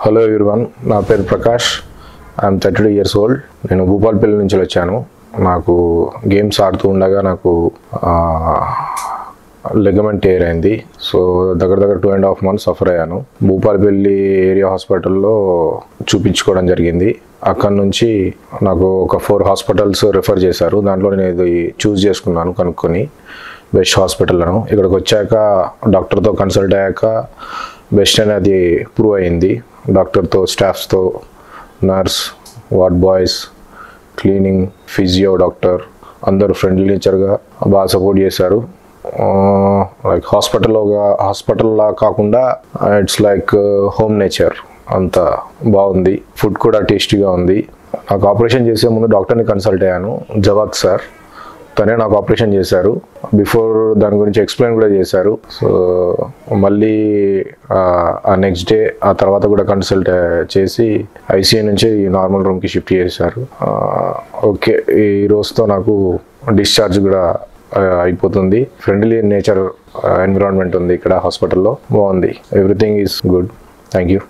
Hello everyone, నా పేరు Prakash. I'm 32 years old. నేను భూపాలపల్లి నుంచి వచ్చాను. నాకు గేమ్స్ ఆడుతూ ఉండగా నాకు లెగమెంట్ టేర్ అయింది. సో దగ్గర 2.5 months సఫర్ అయ్యాను. భూపాలపల్లి ఏరియా హాస్పిటల్లో చూపించుకోవడం జరిగింది. అక్కడ నుంచి నాకు ఒక 4 hospitals రెఫర్ చేశారు. దాంట్లో నేను ఇది చూస్ చేసుకున్నాను కనుక్కొని బెస్ట్ హాస్పిటల్ను. ఇక్కడికి వచ్చాక డాక్టర్తో కన్సల్ట్ అయ్యాక బెస్ట్ అనేది ప్రూవ్ అయింది. డాక్టర్తో, స్టాఫ్స్తో, nurse, ward boys, cleaning, physio doctor అందరూ ఫ్రెండ్లీ నేచర్గా బాగా సపోర్ట్ చేశారు. లైక్ హాస్పిటల్లా కాకుండా ఇట్స్ లైక్ హోమ్ నేచర్, అంత బాగుంది. ఫుడ్ కూడా టేస్టీగా ఉంది. నాకు ఆపరేషన్ చేసే ముందు డాక్టర్ని కన్సల్ట్ అయ్యాను, జవాద్ సార్. తనే నాకు ఆపరేషన్ చేశారు. బిఫోర్ దాని గురించి ఎక్స్ప్లెయిన్ కూడా చేశారు. సో మళ్ళీ ఆ నెక్స్ట్ డే ఆ తర్వాత కూడా కన్సల్ట్ చేసి ఐసీయూ నుంచి నార్మల్ రూమ్కి షిఫ్ట్ చేశారు. ఓకే, ఈ రోజుతో నాకు డిశ్చార్జ్ కూడా అయిపోతుంది. ఫ్రెండ్లీ నేచర్ ఎన్విరాన్మెంట్ ఉంది ఇక్కడ హాస్పిటల్లో, బాగుంది. Everything is good. Thank you.